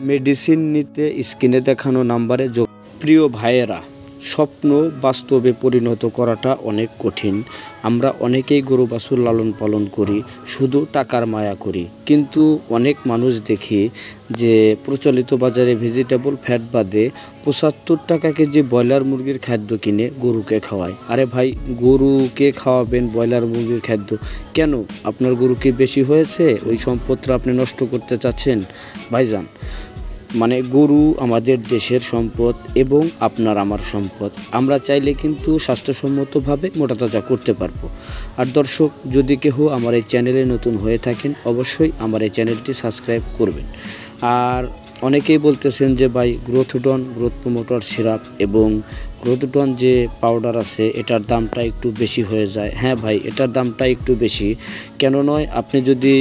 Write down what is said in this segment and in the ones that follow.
Medicine নিতে স্ক্রিনে দেখানো নাম্বারে প্রিয় ভাইয়েরা, স্বপ্ন বাস্তবে পরিণত করাটা অনেক কঠিন। আমরা অনেকেই গরু বাছুর লালন পালন করি, শুধু টাকার মায়া করি, কিন্তু অনেক মানুষ দেখি যে প্রচলিত বাজারে ভেজিটেবল ফ্যাট বাদে ৭৫ টাকা কেজি ব্রয়লার মুরগির খাদ্য কিনে গরুকে খাওয়ায়। আরে ভাই, গরুকে খাওয়াবেন ব্রয়লার মুরগির খাদ্য কেন? আপনার গরু কি বেশি হয়েছে? ওই সম্পদটা আপনি নষ্ট করতে চাচ্ছেন? ভাইজান, মানে গরু আমাদের দেশের সম্পদ এবং আপনার আমার সম্পদ। আমরা চাইলে কিন্তু স্বাস্থ্যসম্মতভাবে মোটাতাজা করতে পারবো। আর দর্শক, যদি কেউ আমার এই চ্যানেলে নতুন হয়ে থাকেন, অবশ্যই আমার এই চ্যানেলটি সাবস্ক্রাইব করবেন। আর অনেকেই বলতেছেন যে ভাই, গ্রোথডন গ্রোথ প্রমোটর সিরাপ এবং গ্রোথডন যে পাউডার আছে এটার দামটা একটু বেশি হয়ে যায়। হ্যাঁ ভাই, এটার দামটা একটু বেশি কেন নয়, আপনি যদি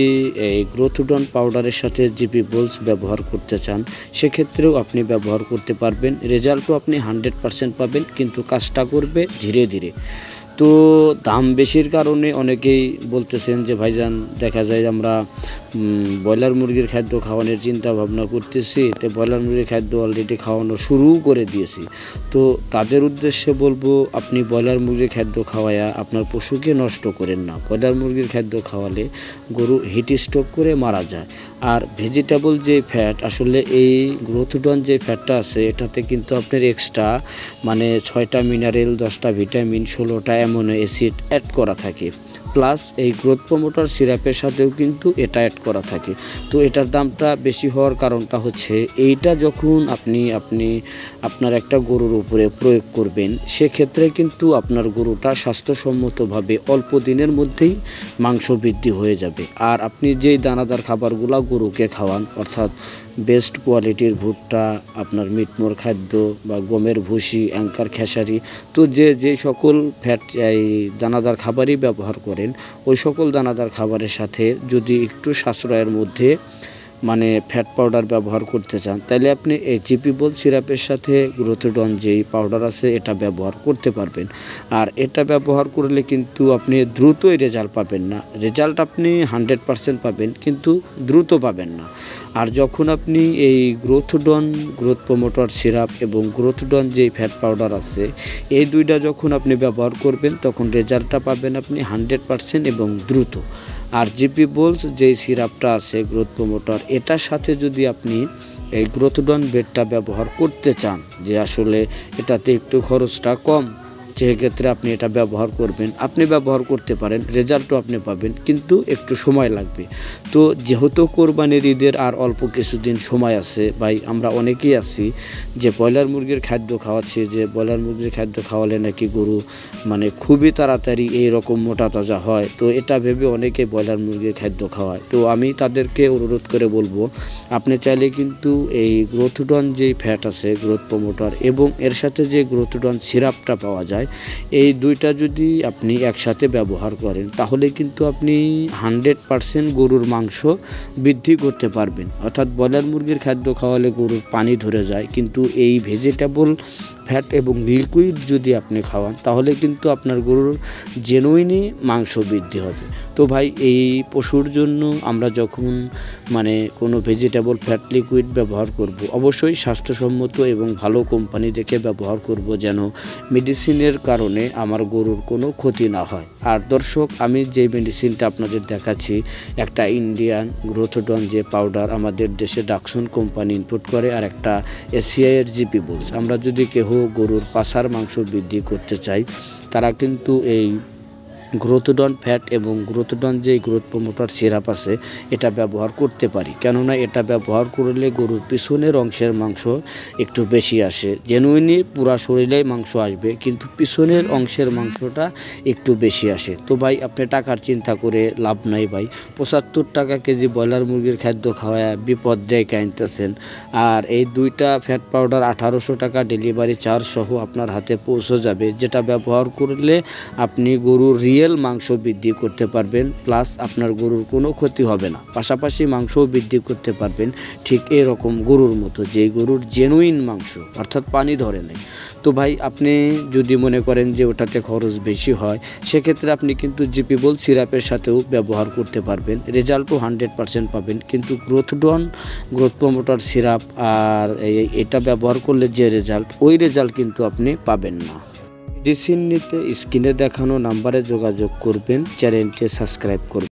এই গ্রোথডন পাউডারের সাথে জিপি বোলস ব্যবহার করতে চান, সেক্ষেত্রেও আপনি ব্যবহার করতে পারবেন। রেজাল্টও আপনি 100% পাবেন, কিন্তু কাজটা করবে ধীরে ধীরে। তো দাম বেশির কারণে অনেকেই বলতেছেন যে ভাইজান, দেখা যায় আমরা ব্রয়লার মুরগির খাদ্য খাওয়ানোর চিন্তা ভাবনা করতেছি, তো ব্রয়লার মুরগির খাদ্য অলরেডি খাওয়ানো শুরু করে দিয়েছি। তো তাদের উদ্দেশ্যে বলবো, আপনি ব্রয়লার মুরগির খাদ্য খাওয়ায়া আপনার পশুকে নষ্ট করেন না। ব্রয়লার মুরগির খাদ্য খাওয়ালে গরু হিট স্ট্রোক করে মারা যায়। আর ভেজিটেবল যে ফ্যাট, আসলে এই গ্রোথডন যে ফ্যাটটা আছে এটাতে কিন্তু আপনার এক্সট্রা মানে 6টা মিনারেল, 10টা ভিটামিন, 16টা অ্যামিনো অ্যাসিড অ্যাড করা থাকে। প্লাস এই গ্রোথ প্রমোটর সিরাপের সাথেও কিন্তু এটা অ্যাড করা থাকে। তো এটার দামটা বেশি হওয়ার কারণটা হচ্ছে, এইটা যখন আপনি আপনার একটা গরুর উপরে প্রয়োগ করবেন, সেক্ষেত্রে কিন্তু আপনার গরুটা স্বাস্থ্যসম্মতভাবে অল্প দিনের মধ্যেই মাংস বৃদ্ধি হয়ে যাবে। আর আপনি যেই দানাদার খাবারগুলো গরুকে খাওয়ান, অর্থাৎ বেস্ট কোয়ালিটির ভুট্টা, আপনার মিটমোর খাদ্য বা গমের ভুসি, অ্যাঙ্কার, খেসারি, তো যে সকল ফ্যাট এই দানাদার খাবারই ব্যবহার করেন, ওই সকল দানাদার খাবারের সাথে যদি একটু সাশ্রয়ের মধ্যে মানে ফ্যাট পাউডার ব্যবহার করতে চান, তাহলে আপনি এই জিপি বোল সিরাপের সাথে গ্রোথডন যেই পাউডার আছে এটা ব্যবহার করতে পারবেন। আর এটা ব্যবহার করলে কিন্তু আপনি দ্রুতই রেজাল্ট পাবেন না। রেজাল্ট আপনি 100% পাবেন, কিন্তু দ্রুত পাবেন না। আর যখন আপনি এই গ্রোথডন গ্রোথ প্রমোটর সিরাপ এবং গ্রোথডন যেই ফ্যাট পাউডার আছে, এই দুইটা যখন আপনি ব্যবহার করবেন, তখন রেজাল্টটা পাবেন আপনি 100% এবং দ্রুত। আর জিপি বোলস যেই সিরাপটা আছে গ্রোথ প্রমোটর, এটার সাথে যদি আপনি এই গ্রোথডন বেডটা ব্যবহার করতে চান, যে আসলে এটাতে একটু খরচটা কম, সেক্ষেত্রে আপনি এটা ব্যবহার করবেন, আপনি ব্যবহার করতে পারেন, রেজাল্টও আপনি পাবেন, কিন্তু একটু সময় লাগবে। তো যেহেতু কোরবানির ঈদের আর অল্প কিছুদিন সময় আছে ভাই, আমরা অনেকেই আছি যে ব্রয়লার মুরগির খাদ্য খাওয়াচ্ছি, যে ব্রয়লার মুরগির খাদ্য খাওয়ালে নাকি গরু মানে খুবই তাড়াতাড়ি এই রকম মোটা তাজা হয়। তো এটা ভেবে অনেকে ব্রয়লার মুরগির খাদ্য খাওয়ায়। তো আমি তাদেরকে অনুরোধ করে বলবো, আপনি চাইলে কিন্তু এই গ্রোথডন যেই ফ্যাট আছে গ্রোথ প্রমোটর এবং এর সাথে যে গ্রোথডন সিরাপটা পাওয়া যায়, এই দুইটা যদি আপনি একসাথে ব্যবহার করেন, তাহলে কিন্তু আপনি 100% গরুর মাংস বৃদ্ধি করতে পারবেন। অর্থাৎ ব্রয়লার মুরগির খাদ্য খাওয়ালে গরুর পানি ধরে যায়, কিন্তু এই ভেজিটেবল ফ্যাট এবং লিকুইড যদি আপনি খাওয়ান, তাহলে কিন্তু আপনার গরুর জেনুইনই মাংস বৃদ্ধি হবে। তো ভাই, এই পশুর জন্য আমরা যখন মানে কোনো ভেজিটেবল ফ্যাট লিকুইড ব্যবহার করব, অবশ্যই স্বাস্থ্যসম্মত এবং ভালো কোম্পানি দেখে ব্যবহার করব, যেন মেডিসিনের কারণে আমার গরুর কোনো ক্ষতি না হয়। আর দর্শক, আমি যে মেডিসিনটা আপনাদের দেখাচ্ছি, একটা ইন্ডিয়ান গ্রোথডন যে পাউডার আমাদের দেশে ডাকসন কোম্পানি ইনপুট করে, আর একটা এসিআইয়ের জিপি বোলস। আমরা যদি কেউ গরুর পাছার মাংস বৃদ্ধি করতে চাই, তারা কিন্তু এই গ্রোথডন ফ্যাট এবং গ্রোথডন যে গ্রোথ প্রমোটর সিরাপ আছে এটা ব্যবহার করতে পারি। কেননা এটা ব্যবহার করলে গরুর পিছনের অংশের মাংস একটু বেশি আসে। জেনুইনই পুরা শরীরেই মাংস আসবে, কিন্তু পিছনের অংশের মাংসটা একটু বেশি আসে। তো ভাই, আপনি টাকার চিন্তা করে লাভ নাই ভাই। ৭৫ টাকা কেজি ব্রয়লার মুরগির খাদ্য খাওয়ায় বিপদ ডেকে আনতেছেন। আর এই দুইটা ফ্যাট পাউডার 1800 টাকা ডেলিভারি চার্জ সহ আপনার হাতে পৌঁছে যাবে, যেটা ব্যবহার করলে আপনি গরুর রিয়েল মাংস বৃদ্ধি করতে পারবেন, প্লাস আপনার গরুর কোনো ক্ষতি হবে না, পাশাপাশি মাংসও বৃদ্ধি করতে পারবেন ঠিক এরকম গরুর মতো, যে গরুর জেনুইন মাংস অর্থাৎ পানি ধরে নেই। তো ভাই আপনি যদি মনে করেন যে ওটাতে খরচ বেশি হয়, সেক্ষেত্রে আপনি কিন্তু জিপিবল সিরাপের সাথেও ব্যবহার করতে পারবেন, রেজাল্টও 100% পাবেন। কিন্তু গ্রোথ প্রমোটার সিরাপ আর এটা ব্যবহার করলে যে রেজাল্ট, ওই রেজাল্ট কিন্তু আপনি পাবেন না। মেডিসিন নিতে স্ক্রিনে দেখানো নাম্বারে যোগাযোগ করবেন, চ্যানেলটি সাবস্ক্রাইব করবেন।